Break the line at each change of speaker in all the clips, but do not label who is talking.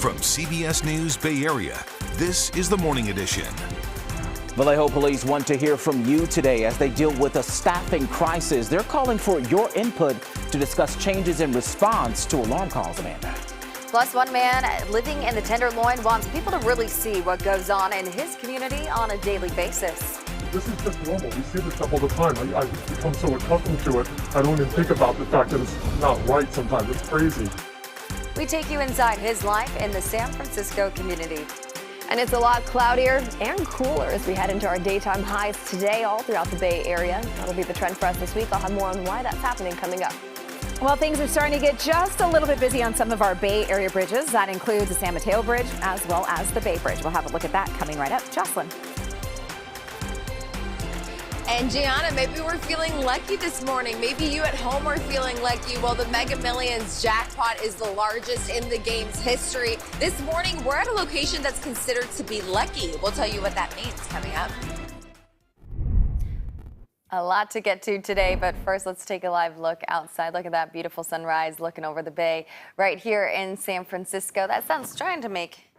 From CBS News Bay Area, this is the Morning Edition.
Vallejo Police want to hear from you today as they deal with a staffing crisis. They're calling for your input to discuss changes in response to alarm calls, Amanda.
Plus, one man living in the Tenderloin wants people to really see what goes on in his community on a daily basis.
This is just normal. We see this stuff all the time. I've become so accustomed to it, I don't even think about the fact that it's not right sometimes. It's crazy.
We take you inside his life in the San Francisco community.
And it's a lot cloudier and cooler as we head into our daytime highs today all throughout the Bay Area. That'll be the trend for us this week. I'll have more on why that's happening coming up.
Well, things are starting to get just a little bit busy on some of our Bay Area bridges. That includes the San Mateo Bridge as well as the Bay Bridge. We'll have a look at that coming right up. Jocelyn.
And Gianna, maybe we're feeling lucky this morning. Maybe you at home are feeling lucky. Well, the Mega Millions jackpot is the largest in the game's history. This morning, we're at a location that's considered to be lucky. We'll tell you what that means coming up.
A lot to get to today, but first let's take a live look outside. Look at that beautiful sunrise looking over the bay right here in San Francisco. That sun's trying to make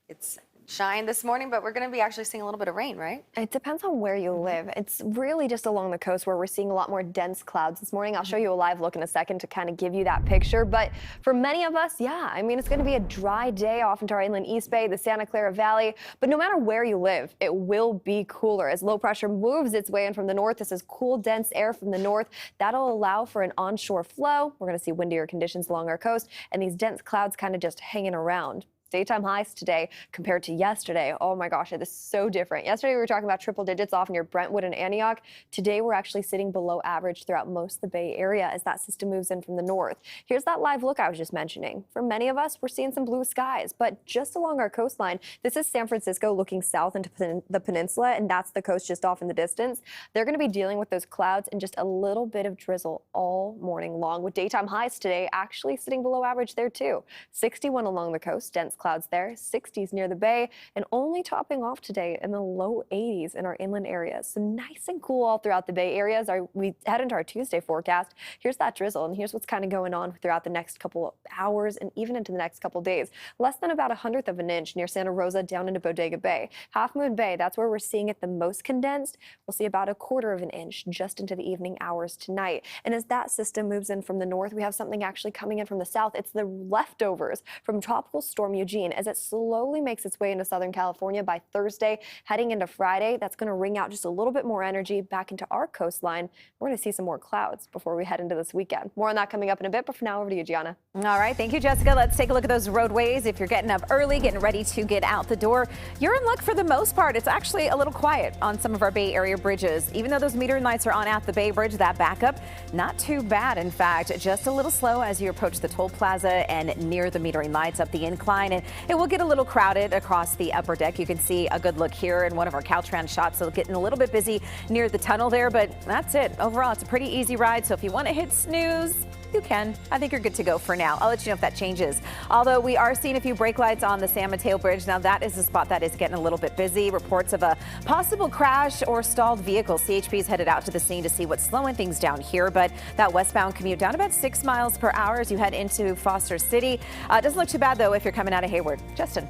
its shine this morning, but we're going to be actually seeing a little bit of rain, right?
It depends on where you live. It's really just along the coast where we're seeing a lot more dense clouds this morning. I'll show you a live look in a second to kind of give you that picture. But for many of us, yeah, I mean, it's going to be a dry day off into our inland East Bay, the Santa Clara Valley. But no matter where you live, it will be cooler as low pressure moves its way in from the north. This is cool, dense air from the north. That'll allow for an onshore flow. We're going to see windier conditions along our coast and these dense clouds kind of just hanging around. Daytime highs today compared to yesterday. Oh my gosh, it is so different. Yesterday we were talking about triple digits off near Brentwood and Antioch. Today we're actually sitting below average throughout most of the Bay Area as that system moves in from the north. Here's that live look I was just mentioning. For many of us, we're seeing some blue skies, but just along our coastline, this is San Francisco looking south into the peninsula, and that's the coast just off in the distance. They're going to be dealing with those clouds and just a little bit of drizzle all morning long, with daytime highs today actually sitting below average there too. 61 along the coast, dense clouds there, 60s near the bay, and only topping off today in the low 80s in our inland areas. So nice and cool all throughout the Bay Area as we head into our Tuesday forecast. Here's that drizzle, and here's what's kind of going on throughout the next couple of hours and even into the next couple of days. Less than about 1/100 of an inch near Santa Rosa down into Bodega Bay. Half Moon Bay, that's where we're seeing it the most condensed. We'll see about 1/4 of an inch just into the evening hours tonight. And as that system moves in from the north, we have something actually coming in from the south. It's the leftovers from Tropical Storm Eugene. As it slowly makes its way into Southern California by Thursday, heading into Friday, that's going to wring out just a little bit more energy back into our coastline. We're going to see some more clouds before we head into this weekend. More on that coming up in a bit, but for now, over to you, Gianna.
All right, thank you, Jessica. Let's take a look at those roadways. If you're getting up early, getting ready to get out the door, you're in luck for the most part. It's actually a little quiet on some of our Bay Area bridges. Even though those metering lights are on at the Bay Bridge, that backup, not too bad. In fact, just a little slow as you approach the toll plaza and near the metering lights up the incline. And it will get a little crowded across the upper deck. You can see a good look here in one of our Caltrans shots. So getting a little bit busy near the tunnel there, but that's it. Overall, it's a pretty easy ride. So if you want to hit snooze, you can. I think you're good to go for now. I'll let you know if that changes. Although we are seeing a few brake lights on the San Mateo Bridge. Now that is a spot that is getting a little bit busy. Reports of a possible crash or stalled vehicle. CHP is headed out to the scene to see what's slowing things down here. But that westbound commute down about 6 miles per hour as you head into Foster City. Doesn't look too bad though if you're coming out of Hayward. Justin.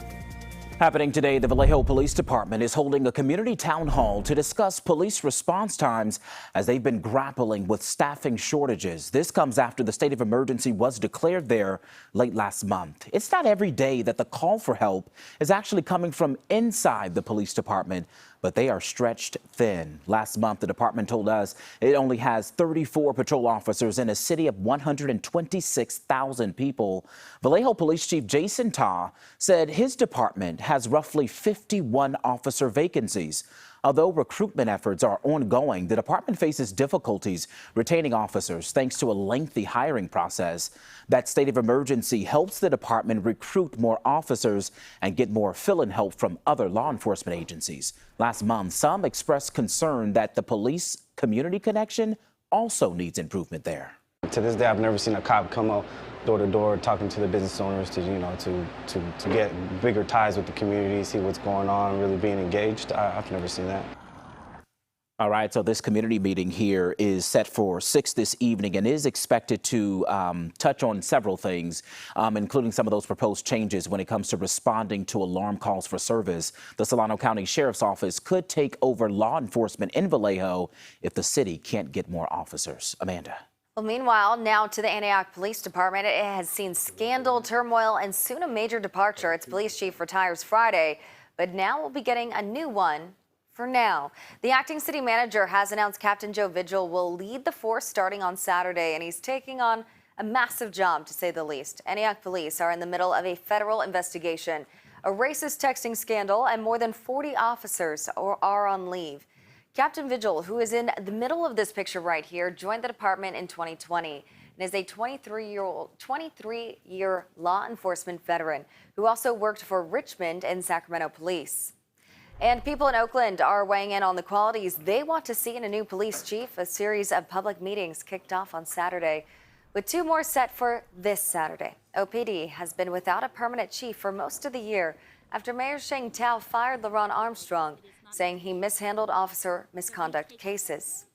Happening today, the Vallejo Police Department is holding a community town hall to discuss police response times as they've been grappling with staffing shortages. This comes after the state of emergency was declared there late last month. It's not every day that the call for help is actually coming from inside the police department, but they are stretched thin. Last month, the department told us it only has 34 patrol officers in a city of 126,000 people. Vallejo Police Chief Jason Ta said his department has roughly 51 officer vacancies. Although recruitment efforts are ongoing, the department faces difficulties retaining officers thanks to a lengthy hiring process. That state of emergency helps the department recruit more officers and get more fill-in help from other law enforcement agencies. Last month, some expressed concern that the police community connection also needs improvement there.
To this day, I've never seen a cop come out door to door talking to the business owners to get bigger ties with the community, see what's going on, really being engaged. I've never seen that.
All right, so this community meeting here is set for 6 this evening and is expected to touch on several things, including some of those proposed changes when it comes to responding to alarm calls for service. The Solano County Sheriff's Office could take over law enforcement in Vallejo if the city can't get more officers. Amanda.
Well, meanwhile, now to the Antioch Police Department. It has seen scandal, turmoil, and soon a major departure. Its police chief retires Friday, but now we'll be getting a new one. For now, the acting city manager has announced Captain Joe Vigil will lead the force starting on Saturday, and he's taking on a massive job, to say the least. Antioch Police are in the middle of a federal investigation, a racist texting scandal, and more than 40 officers are on leave. Captain Vigil, who is in the middle of this picture right here, joined the department in 2020 and is a 23-year law enforcement veteran who also worked for Richmond and Sacramento Police. And people in Oakland are weighing in on the qualities they want to see in a new police chief. A series of public meetings kicked off on Saturday, with 2 more set for this Saturday. OPD has been without a permanent chief for most of the year after Mayor Sheng Tao fired LaRon Armstrong, saying he mishandled officer misconduct cases.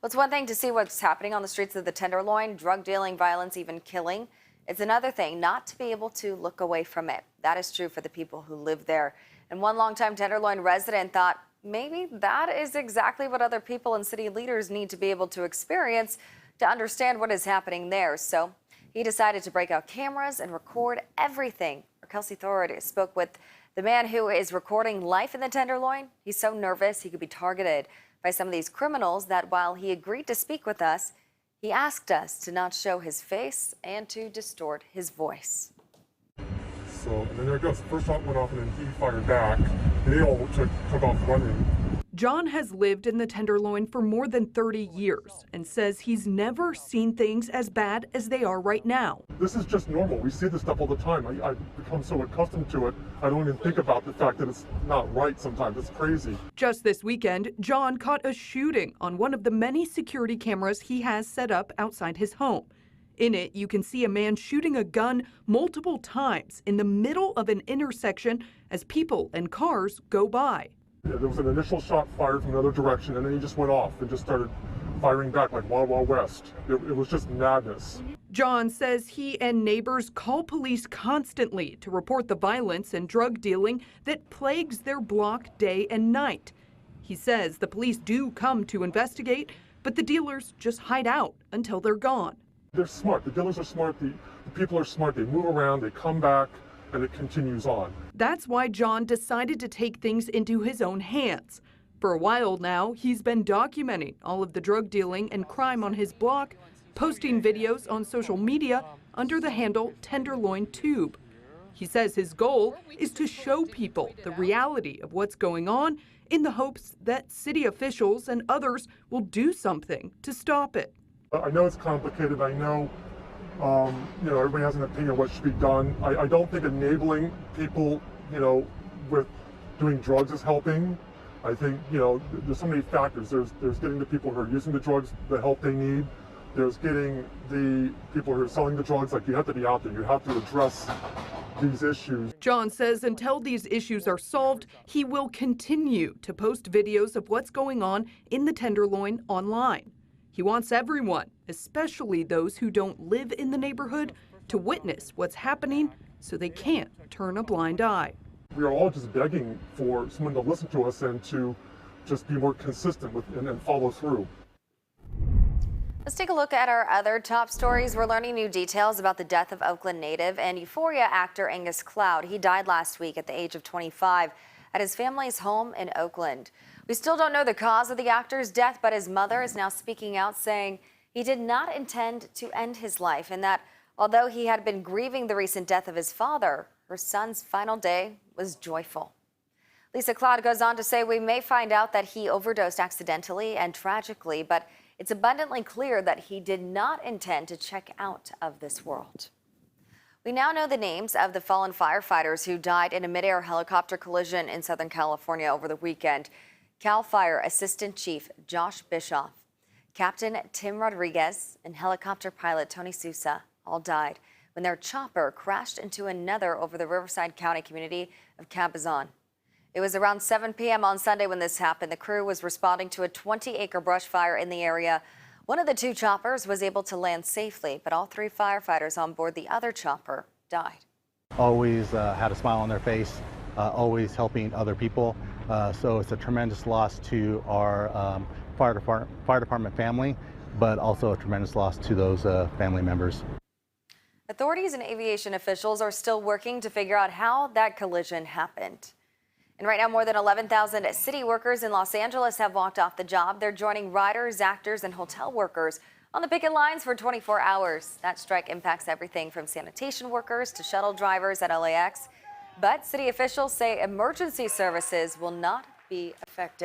Well, it's one thing to see what's happening on the streets of the Tenderloin, drug dealing, violence, even killing. It's another thing not to be able to look away from it. That is true for the people who live there. And one longtime Tenderloin resident thought maybe that is exactly what other people and city leaders need to be able to experience to understand what is happening there. So he decided to break out cameras and record everything. Kelsey Thorpe spoke with the man who is recording life in the Tenderloin. He's so nervous he could be targeted by some of these criminals that while he agreed to speak with us, he asked us to not show his face and to distort his voice.
So, and then there it goes. The first shot went off and then he fired back. They all took off running.
John has lived in the Tenderloin for more than 30 years and says he's never seen things as bad as they are right now.
This is just normal. We see this stuff all the time. I've become so accustomed to it, I don't even think about the fact that it's not right sometimes. It's crazy.
Just this weekend, John caught a shooting on one of the many security cameras he has set up outside his home. In it, you can see a man shooting a gun multiple times in the middle of an intersection as people and cars go by.
Yeah, there was an initial shot fired from another direction, and then he just went off and just started firing back like Wild Wild West. It was just madness.
John says he and neighbors call police constantly to report the violence and drug dealing that plagues their block day and night. He says the police do come to investigate, but the dealers just hide out until they're gone.
They're smart. The dealers are smart. The people are smart. They move around, they come back, and it continues on.
That's why John decided to take things into his own hands. For a while now, he's been documenting all of the drug dealing and crime on his block, posting videos on social media under the handle Tenderloin Tube. He says his goal is to show people the reality of what's going on in the hopes that city officials and others will do something to stop it.
I know it's complicated. I know, everybody has an opinion of what should be done. I don't think enabling people, with doing drugs is helping. I think, there's so many factors. There's getting the people who are using the drugs the help they need. There's getting the people who are selling the drugs. Like, you have to be out there. You have to address these issues.
John says until these issues are solved, he will continue to post videos of what's going on in the Tenderloin online. He wants everyone, especially those who don't live in the neighborhood, to witness what's happening so they can't turn a blind eye.
We are all just begging for someone to listen to us and to just be more consistent with and follow through.
Let's take a look at our other top stories. We're learning new details about the death of Oakland native and Euphoria actor Angus Cloud. He died last week at the age of 25 at his family's home in Oakland. We still don't know the cause of the actor's death, but his mother is now speaking out saying he did not intend to end his life and that although he had been grieving the recent death of his father, her son's final day was joyful. Lisa Cloud goes on to say we may find out that he overdosed accidentally and tragically, but it's abundantly clear that he did not intend to check out of this world. We now know the names of the fallen firefighters who died in a midair helicopter collision in Southern California over the weekend. CAL FIRE Assistant Chief Josh Bischoff, Captain Tim Rodriguez, and helicopter pilot Tony Sousa all died when their chopper crashed into another over the Riverside County community of Cabazon. It was around 7 p.m. on Sunday when this happened. The crew was responding to a 20-acre brush fire in the area. One of the two choppers was able to land safely, but all 3 firefighters on board the other chopper died.
Always had a smile on their face, always helping other people. So it's a tremendous loss to our fire department family, but also a tremendous loss to those family members.
Authorities and aviation officials are still working to figure out how that collision happened. And right now, more than 11,000 city workers in Los Angeles have walked off the job. They're joining riders, actors, and hotel workers on the picket lines for 24 hours. That strike impacts everything from sanitation workers to shuttle drivers at LAX. But city officials say emergency services will not be affected.